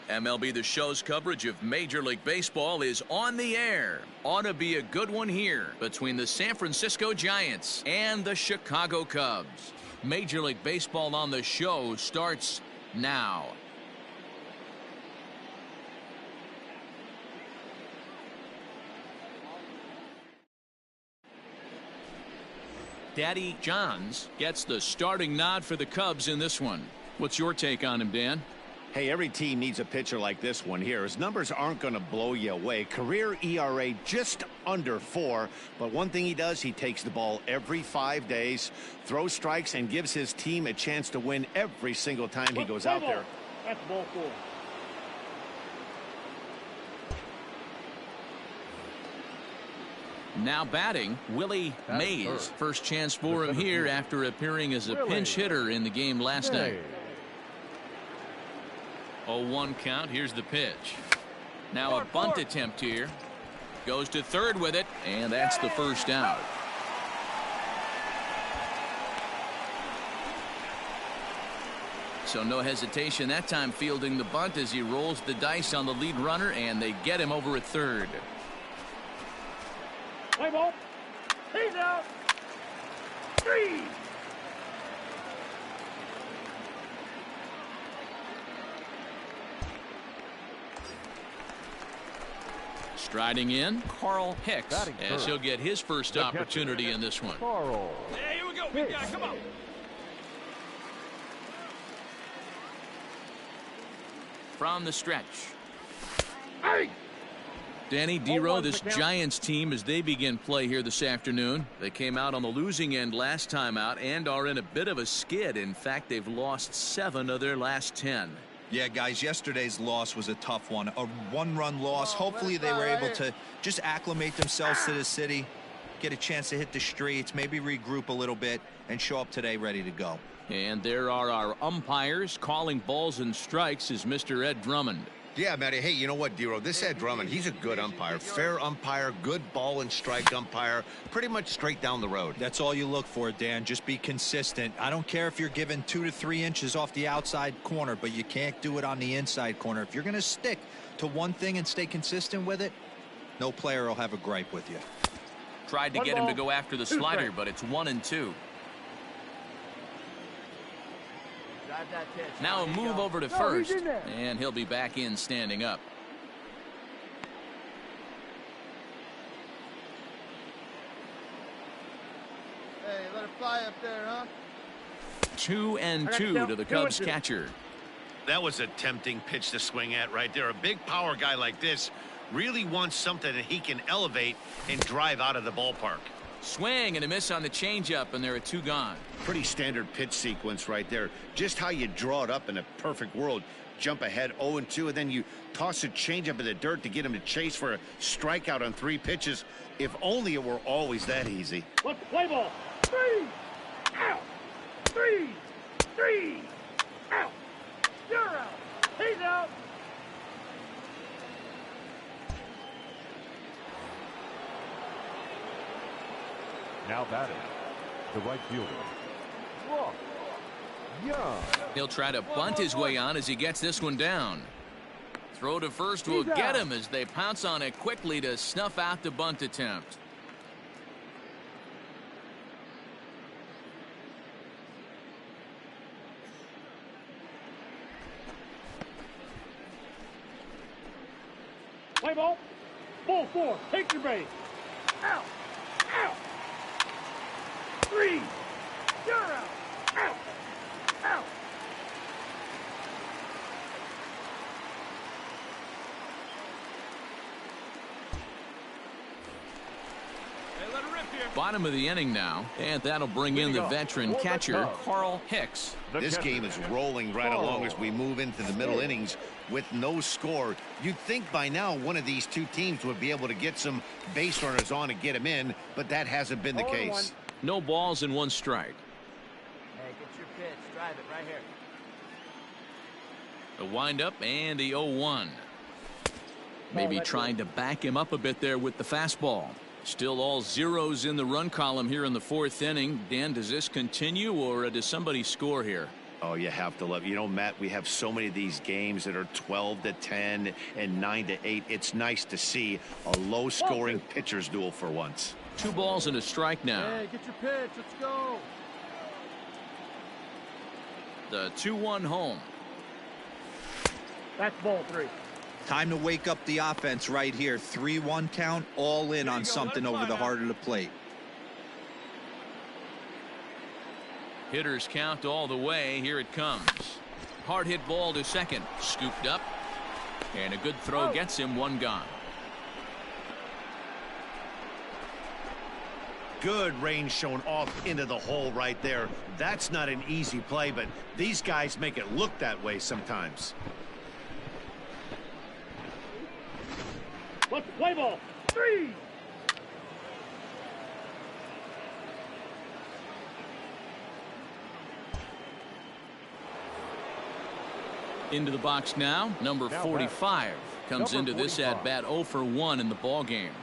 MLB The Show's coverage of Major League Baseball is on the air. Ought to be a good one here between the San Francisco Giants and the Chicago Cubs. Major League Baseball on the Show starts now. Daddy Johns gets the starting nod for the Cubs in this one. What's your take on him, Dan? Hey, every team needs a pitcher like this one here. His numbers aren't going to blow you away. Career ERA just under 4. But one thing he does, he takes the ball every 5 days, throws strikes, and gives his team a chance to win every single time he goes out there. That's ball 4. Now batting, Willie Mays. First chance for him here after appearing as a pinch hitter in the game last night. 0-1 count. Here's the pitch. Now a bunt attempt here. Goes to third with it, and that's the first out. So no hesitation that time fielding the bunt as he rolls the dice on the lead runner, and they get him over at third. Play ball. He's out. 3. Striding in, Carl Hicks, as he'll get his first opportunity in this one. Carl. Yeah, here we go. Big guy, come on. From the stretch. Hey! Danny Dero, this Giants team, as they begin play here this afternoon. They came out on the losing end last time out and are in a bit of a skid. In fact, they've lost 7 of their last 10. Yeah, guys, yesterday's loss was a tough one. A one-run loss. Hopefully they were able to just acclimate themselves to the city, get a chance to hit the streets, maybe regroup a little bit, and show up today ready to go. And there are our umpires calling balls and strikes is Mr. Ed Drummond. Yeah, Matty. Hey, you know what, Dero? This Ed Drummond, he's a good umpire. Fair umpire, good ball and strike umpire. Pretty much straight down the road. That's all you look for, Dan. Just be consistent. I don't care if you're given 2 to 3 inches off the outside corner, but you can't do it on the inside corner. If you're going to stick to one thing and stay consistent with it, no player will have a gripe with you. Tried to get him to go after the slider, but it's 1-2. Now a move over to first, and he'll be back in standing up. Hey, let it fly up there, huh? 2-2 to the Cubs catcher. That was a tempting pitch to swing at right there. A big power guy like this really wants something that he can elevate and drive out of the ballpark. Swing and a miss on the changeup, and there are 2 gone. Pretty standard pitch sequence right there. Just how you draw it up in a perfect world. Jump ahead 0-2, and then you toss a changeup in the dirt to get him to chase for a strikeout on 3 pitches. If only it were always that easy. Let's play ball. 3. Out. 3. 3. Out. You're out. He's out. Now batting, the right fielder, Young. He'll try to bunt his way on as he gets this one down. Throw to first will get him as they pounce on it quickly to snuff out the bunt attempt. Play ball. Ball 4. Take your base. Out. Out. 3. You're out. Out. Out. Hey, let it rip here. Bottom of the inning now, and that'll bring in the veteran catcher, Carl Hicks. This game is rolling right along as we move into the middle innings with no score. You'd think by now one of these 2 teams would be able to get some base runners on and get them in, but that hasn't been the case. No balls and 1 strike. Hey, get your pitch. Drive it right here. The windup and the 0-1. Maybe trying to back him up a bit there with the fastball. Still all zeros in the run column here in the 4th inning. Dan, does this continue or does somebody score here? Oh, you have to love. You know, Matt, we have so many of these games that are 12-10 and 9-8. It's nice to see a low-scoring pitcher's duel for once. 2 balls and a strike now. Hey, get your pitch. Let's go. The 2-1 home. That's ball 3. Time to wake up the offense right here. 3-1 count, all in on something over the heart of the plate. Hitters count all the way. Here it comes. Hard hit ball to second. Scooped up. And a good throw gets him 1 gone. Good range shown off into the hole right there. That's not an easy play, but these guys make it look that way sometimes. Let's play ball 3. Into the box now. Number 45 comes into this at bat 0 for 1 in the ball game.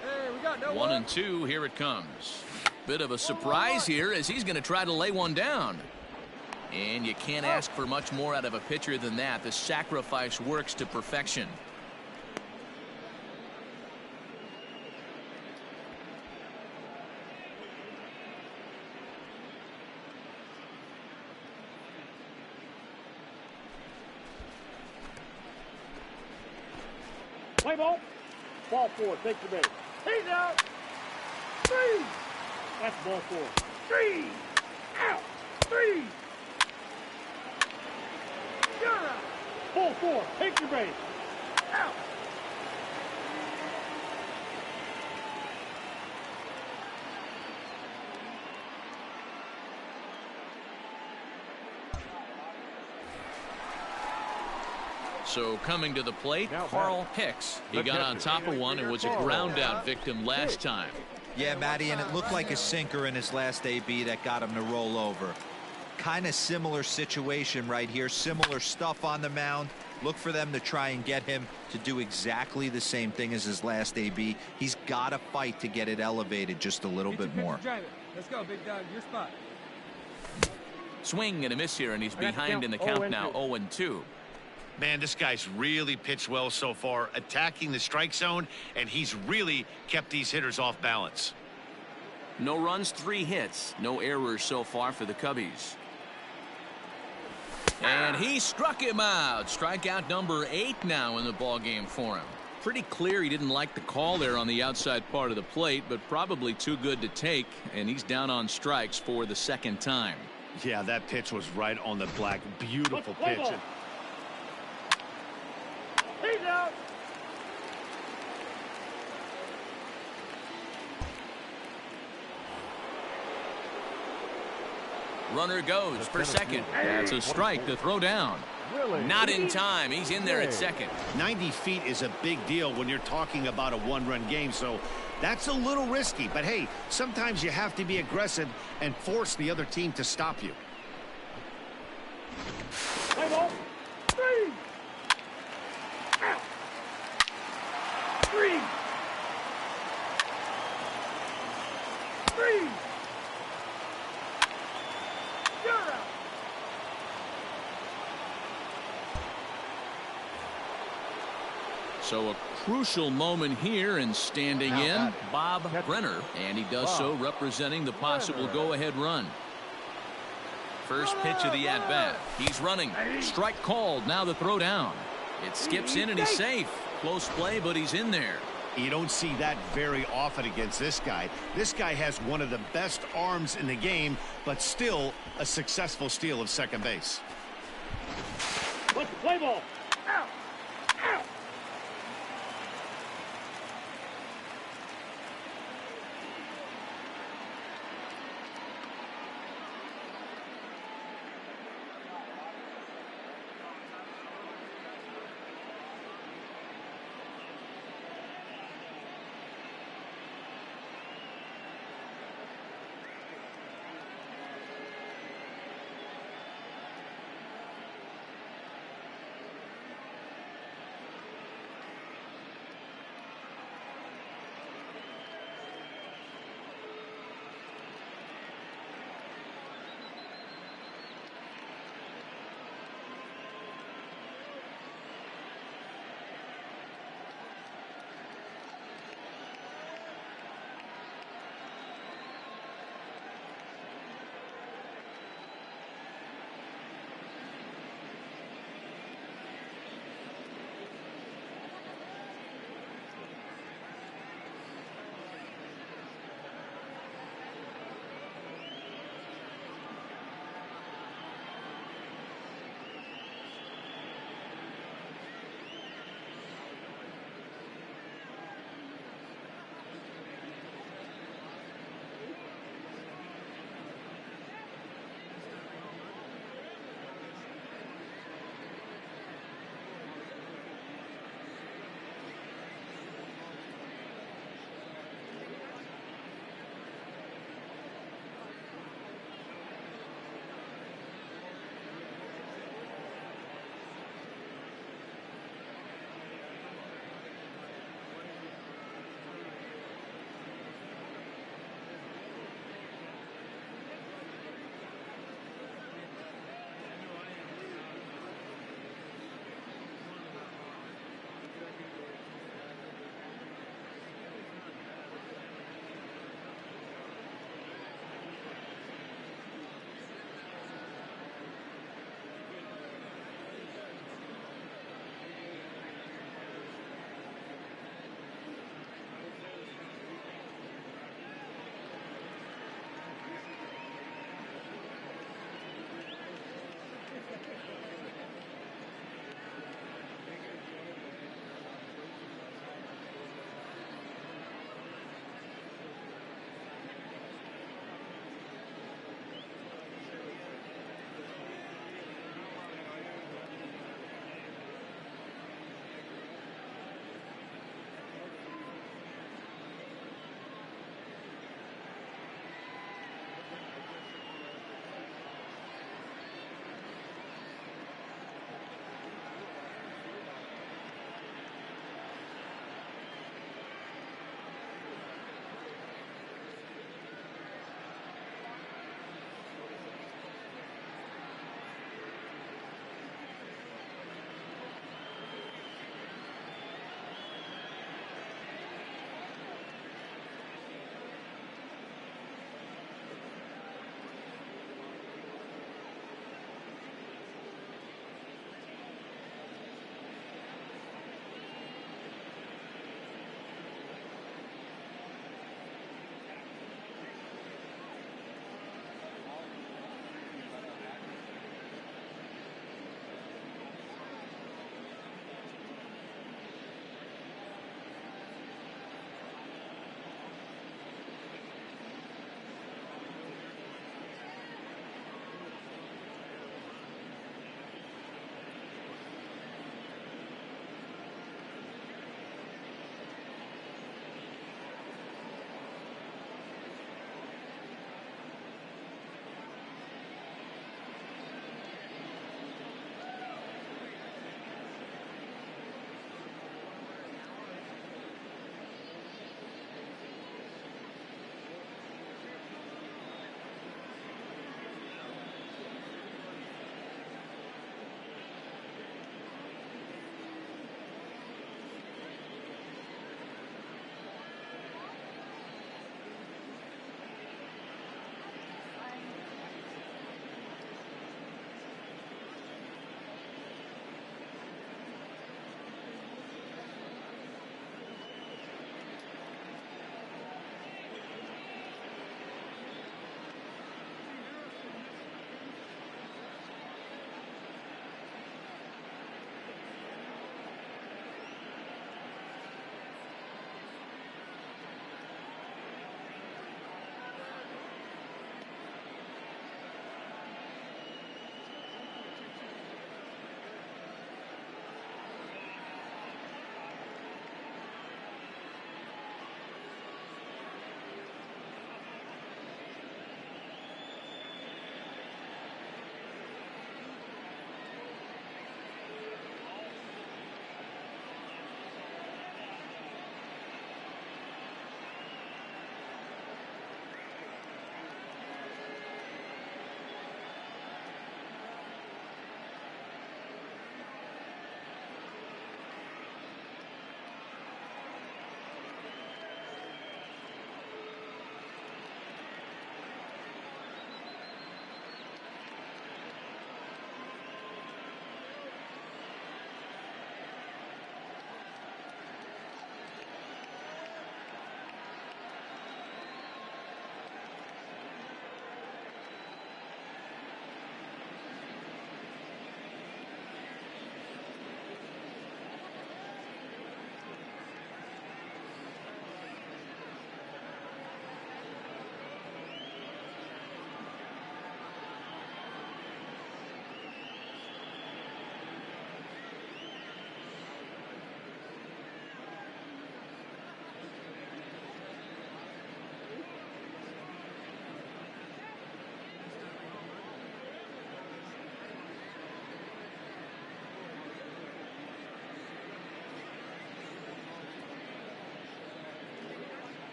Hey, we got no 1 and 2. Here it comes. Bit of a surprise here as he's going to try to lay one down. And you can't ask for much more out of a pitcher than that. The sacrifice works to perfection. Play ball. Ball 4. Take the base. He's out. 3. That's ball 4. 3. Out. 3. You're out. Ball 4. Take your base. Out. So coming to the plate, Carl Hicks. He got on top of one and was a ground out victim last time. Yeah, Matty, and it looked like a sinker in his last AB that got him to roll over. Kind of similar situation right here. Similar stuff on the mound. Look for them to try and get him to do exactly the same thing as his last AB. He's got to fight to get it elevated just a little bit more. Let's go, big dog. Your spot. Swing and a miss here, and he's behind in the count now 0-2. Man, this guy's really pitched well so far, attacking the strike zone, and he's really kept these hitters off balance. No runs, 3 hits. No errors so far for the Cubbies. And he struck him out. Strikeout number 8 now in the ballgame for him. Pretty clear he didn't like the call there on the outside part of the plate, but probably too good to take, and he's down on strikes for the 2nd time. Yeah, that pitch was right on the black. Beautiful pitch. He's out. Runner goes for second. That's a strike to throw down. Not in time. He's in there at second. 90 feet is a big deal when you're talking about a 1-run game, so that's a little risky. But hey, sometimes you have to be aggressive and force the other team to stop you. Play ball 3. Out. 3. 3. You're out. So a crucial moment here, and standing in, Bob Brenner, and he does so representing the possible go-ahead run. First pitch of the at-bat. He's running. Strike called. Now the throw down. It skips in and he's safe. Close play, but he's in there. You don't see that very often against this guy. This guy has one of the best arms in the game, but still a successful steal of second base. Let's play ball. Out. Out.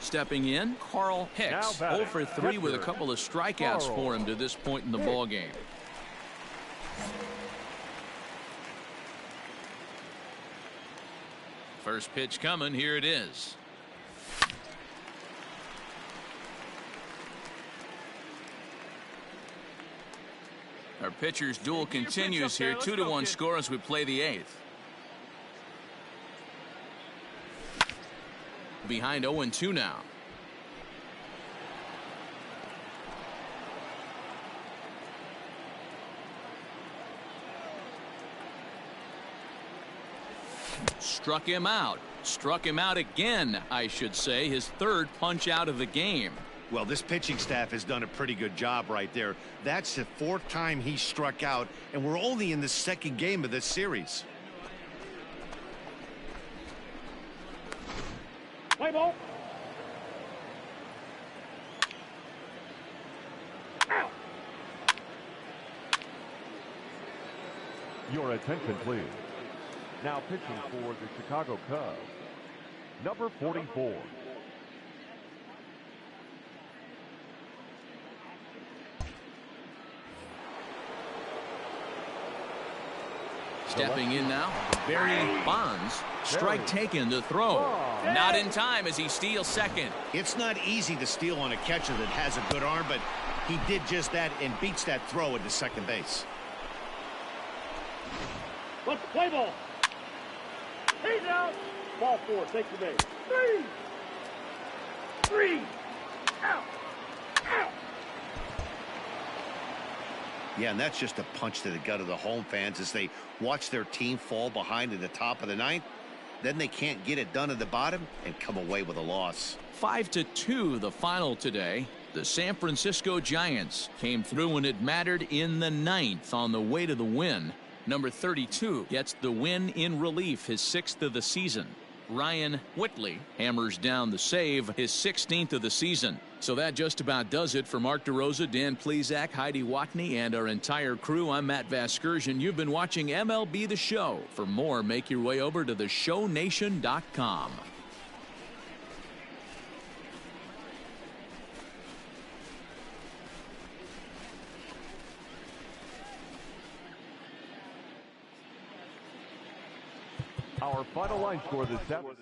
Stepping in, Carl Hicks. Now 0 batting, for 3 with a catcher, couple of strikeouts Carl for him to this point in the ball game. First pitch coming. Here it is. Our pitcher's duel continues here. 2-1 score as we play the 8th. Behind 0-2 now. Struck him out. Struck him out again, I should say. His third punch out of the game. Well, this pitching staff has done a pretty good job right there. That's the 4th time he struck out, and we're only in the 2nd game of this series. Play ball. Out. Your attention, please. Now pitching for the Chicago Cubs, number 44. Stepping in now, Barry Bonds. Strike taken to throw. Not in time as he steals second. It's not easy to steal on a catcher that has a good arm, but he did just that and beats that throw into second base. Let's play ball. He's out. Ball 4. Take the base. 3. Out. Out. Yeah, and that's just a punch to the gut of the home fans as they watch their team fall behind in the top of the 9th. Then they can't get it done at the bottom and come away with a loss. 5-2 the final today. The San Francisco Giants came through when it mattered in the 9th on the way to the win. Number 32 gets the win in relief, his 6th of the season. Ryan Whitley hammers down the save, his 16th of the season. So that just about does it for Mark DeRosa, Dan Plesac, Heidi Watney, and our entire crew. I'm Matt Vasgersian. You've been watching MLB The Show. For more, make your way over to theshownation.com. Our final line score this afternoon.